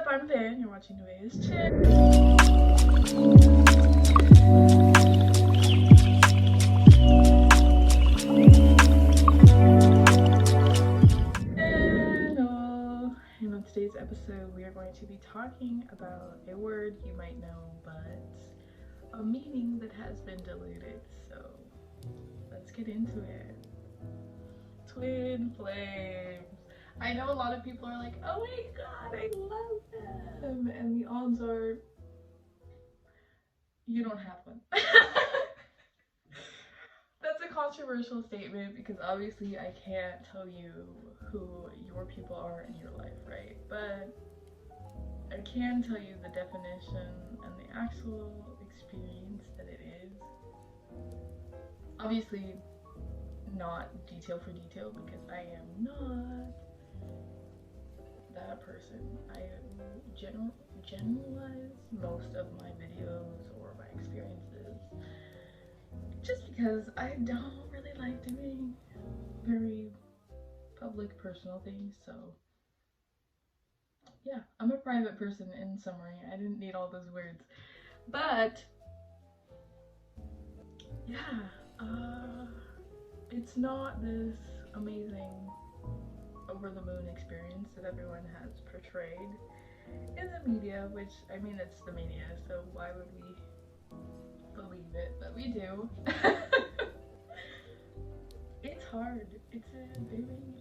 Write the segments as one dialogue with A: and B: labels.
A: I'm Van. You're watching Nova's Chin. And on today's episode, we are going to be talking about a word you might know, but a meaning that has been diluted. So let's get into it. Twin flames. I know a lot of people are like, oh my god, I love them. And the odds are you don't have one. That's a controversial statement because obviously I can't tell you who your people are in your life, right? But I can tell you the definition and the actual experience that it is. Obviously not detail for detail because I am not that person. I generalize most of my videos or my experiences just because I don't really like doing very public personal things. So yeah, I'm a private person in summary. I didn't need all those words, but yeah, it's not this amazing over the moon experience that everyone has portrayed in the media, which I mean, it's the media, so why would we believe it? But we do. It's hard. It's a very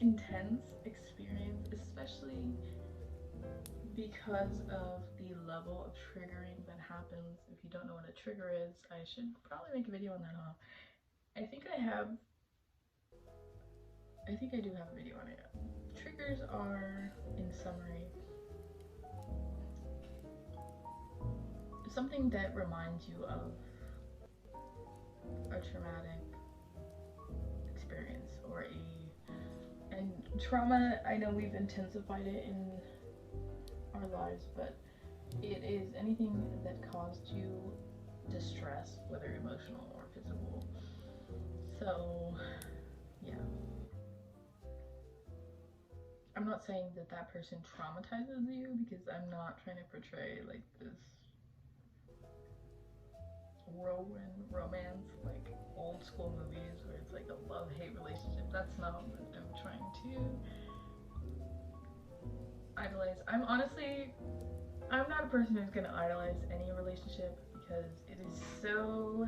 A: intense experience, especially because of the level of triggering that happens. If you don't know what a trigger is, I should probably make a video on that, huh? I think I do have a video on it. Triggers are, in summary, something that reminds you of a traumatic experience or and trauma. I know we've intensified it in our lives, but it is anything that caused you distress, whether emotional or physical. So yeah, I'm not saying that that person traumatizes you because I'm not trying to portray like this whirlwind romance like old school movies where it's like a love-hate relationship. That's not what I'm trying to idolize. I'm not a person who's gonna idolize any relationship because it is so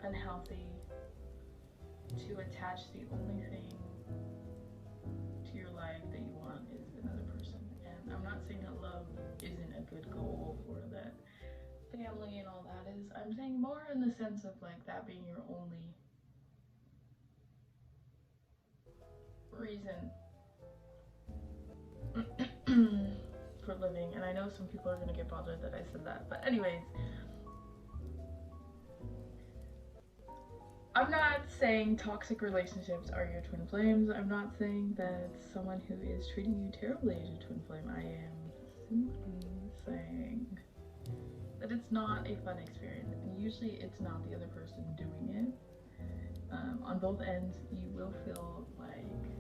A: unhealthy to attach the only thing to your life that you want is another person. And I'm not saying that love isn't a good goal or that family and all that is. I'm saying more in the sense of like that being your only reason for living. And I know some people are gonna get bothered that I said that, but anyways, I'm not saying toxic relationships are your twin flames. I'm not saying that someone who is treating you terribly is your twin flame. I am simply saying that it's not a fun experience, and usually it's not the other person doing it. On both ends, you will feel like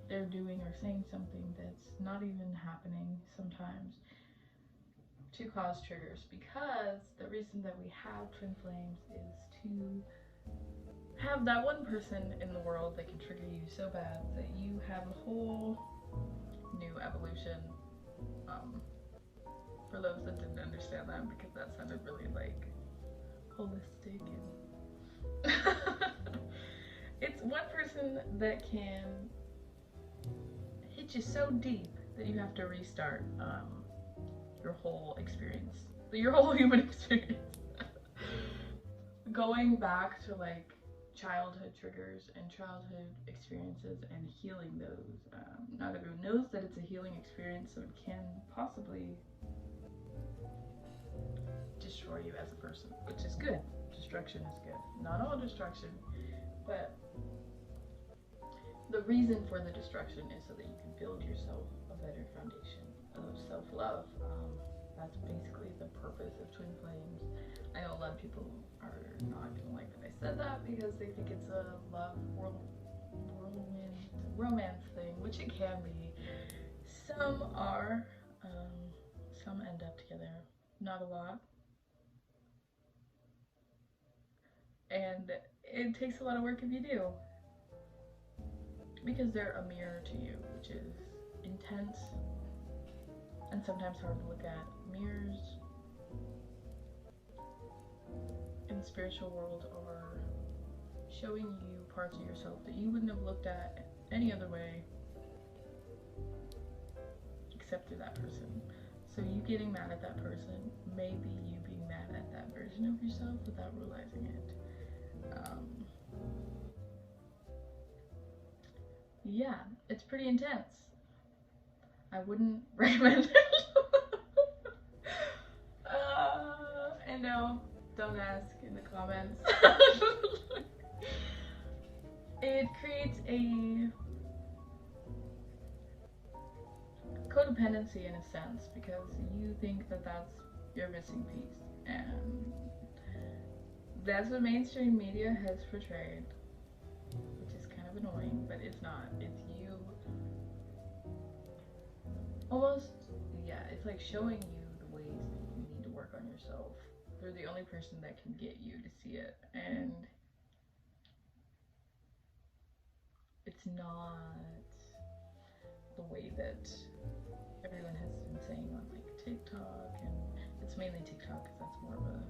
A: they're doing or saying something that's not even happening sometimes to cause triggers, because the reason that we have twin flames is to have that one person in the world that can trigger you so bad that you have a whole new evolution. For those that didn't understand that, because that sounded really like holistic and it's one person that can hit you so deep that you have to restart your whole experience, your whole human experience. Going back to like childhood triggers and childhood experiences and healing those. Not everyone knows that it's a healing experience, so it can possibly destroy you as a person, which is good. Destruction is good. Not all destruction, but the reason for the destruction is so that you can build yourself a better foundation of self-love. That's basically the purpose of twin flames. I know a lot of people are not gonna like that I said that because they think it's a love whirlwind romance thing, which it can be. Some are, some end up together, not a lot. And it takes a lot of work if you do, because they're a mirror to you, which is intense and sometimes hard to look at. Mirrors in the spiritual world are showing you parts of yourself that you wouldn't have looked at any other way except through that person. So you getting mad at that person may be you being mad at that version of yourself without realizing it. Yeah, it's pretty intense. I wouldn't recommend it. And no, don't ask in the comments. It creates a codependency in a sense, because you think that that's your missing piece, and that's what mainstream media has portrayed, which is kind of annoying, but it's not. It's you almost, yeah, it's like showing you the ways that you need to work on yourself. They're the only person that can get you to see it, and it's not the way that everyone has been saying on like TikTok, and it's mainly TikTok because that's more of a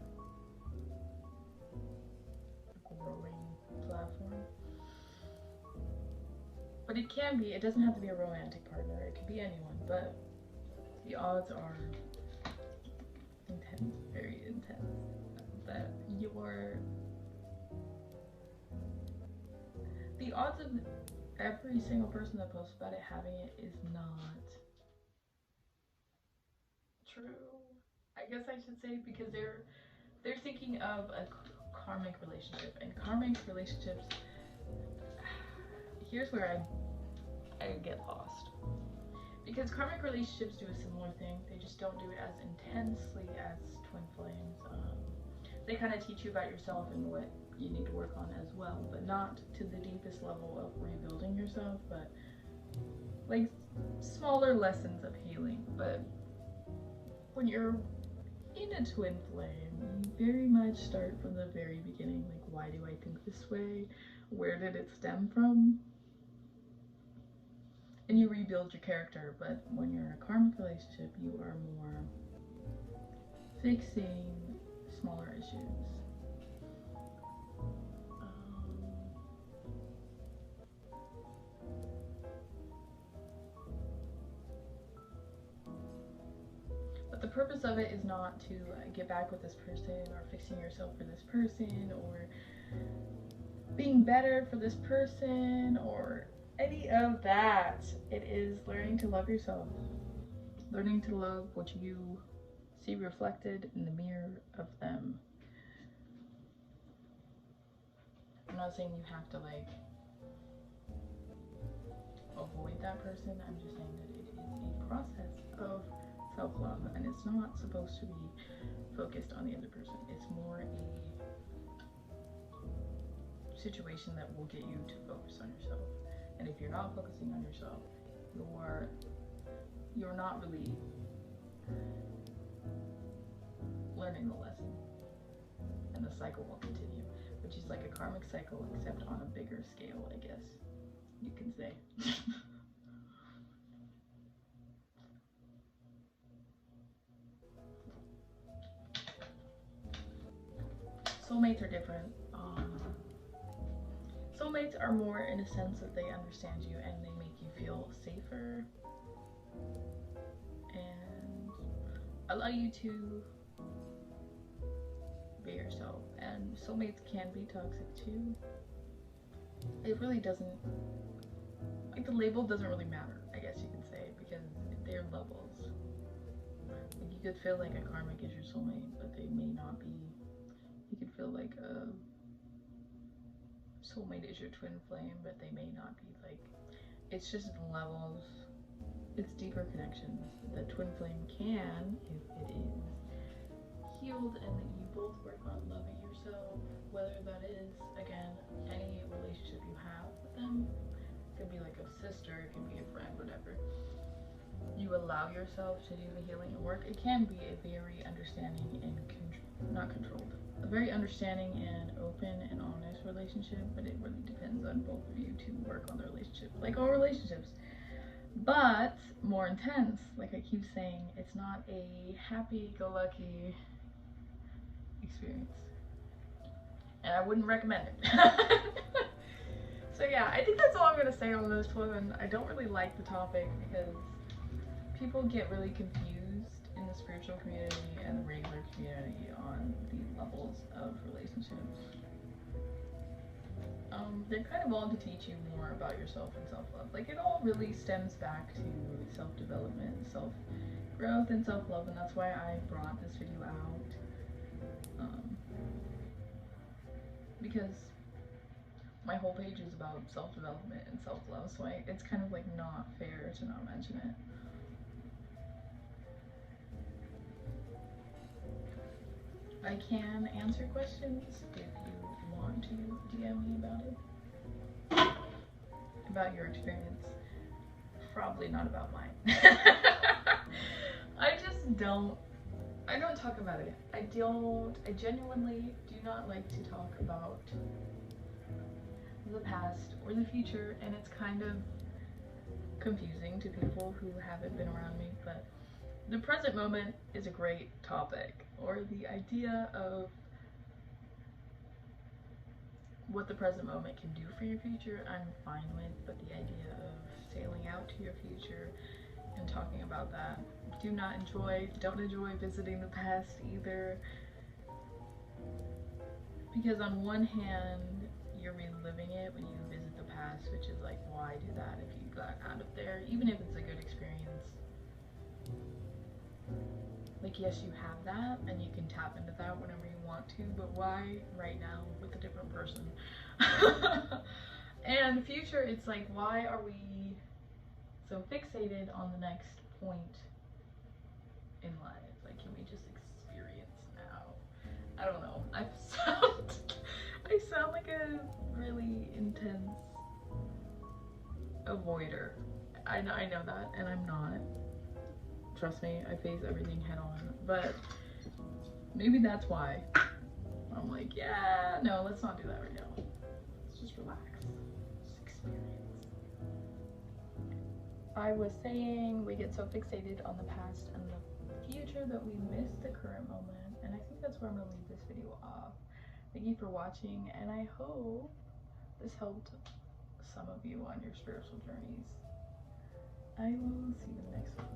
A: growing platform. But it can be, it doesn't have to be a romantic partner, it could be anyone, but the odds are intense, very intense, that the odds of every single person that posts about it having it is not true, I guess I should say, because they're thinking of a karmic relationship, and karmic relationships, here's where I get lost, because karmic relationships do a similar thing, they just don't do it as intensely as twin flames. They kind of teach you about yourself and what you need to work on as well, but not to the deepest level of rebuilding yourself, but like smaller lessons of healing. But when you're in a twin flame, you very much start from the very beginning, like, why do I think this way? Where did it stem from? And you rebuild your character. But when you're in a karmic relationship, you are more fixing smaller issues. But the purpose of it is not to get back with this person, or fixing yourself for this person, or being better for this person, or any of that. It is learning to love yourself, learning to love what you see reflected in the mirror of them. I'm not saying you have to like avoid that person, I'm just saying that it is a process of self-love, and it's not supposed to be focused on the other person. It's more a situation that will get you to focus on yourself. And if you're not focusing on yourself, you're not really learning the lesson, and the cycle will continue, which is like a karmic cycle, except on a bigger scale, I guess you can say. Soulmates are different. Soulmates are more in a sense that they understand you and they make you feel safer and allow you to be yourself. And soulmates can be toxic too. It really doesn't, like, the label doesn't really matter, I guess you could say, because they're levels. Like, you could feel like a karmic is your soulmate, but they may not be. You could feel like a soulmate is your twin flame, but they may not be. Like, it's just levels, it's deeper connections. The twin flame can, if it is healed and that you both work on loving yourself, whether that is, again, any relationship you have with them, It could be like a sister, it can be a friend, whatever. You allow yourself to do the healing and work. It can be a very understanding and not controlled, a very understanding and open and honest relationship, but it really depends on both of you to work on the relationship, like all relationships. But more intense, like I keep saying, it's not a happy-go-lucky experience, and I wouldn't recommend it. So yeah, I think that's all I'm gonna say on this one. I don't really like the topic because people get really confused in the spiritual community and the regular community on the levels of relationships. They're kind of all to teach you more about yourself and self-love. Like, it all really stems back to self-development, self-growth, and self-love, and that's why I brought this video out. Because my whole page is about self-development and self-love, so it's kind of like not fair to not mention it. I can answer questions if you want to DM me about it. About your experience. Probably not about mine. I don't talk about it. I genuinely do not like to talk about the past or the future, and it's kind of confusing to people who haven't been around me, but the present moment is a great topic, or the idea of what the present moment can do for your future, I'm fine with, but the idea of sailing out to your future and talking about that, don't enjoy visiting the past either, because on one hand, you're reliving it when you visit the past, which is like, why do that if you got out of there, even if it's a good experience. Like, yes, you have that, and you can tap into that whenever you want to, but why right now with a different person? And future, it's like, why are we so fixated on the next point in life? Like, can we just experience now? I don't know. I sound like a really intense avoider. I know that, and I'm not. Trust me, I face everything head on, but maybe that's why I'm like, yeah, no, let's not do that right now. Let's just relax, just experience. I was saying we get so fixated on the past and the future that we miss the current moment, and I think that's where I'm gonna leave this video off. Thank you for watching, and I hope this helped some of you on your spiritual journeys. I will see you in the next one.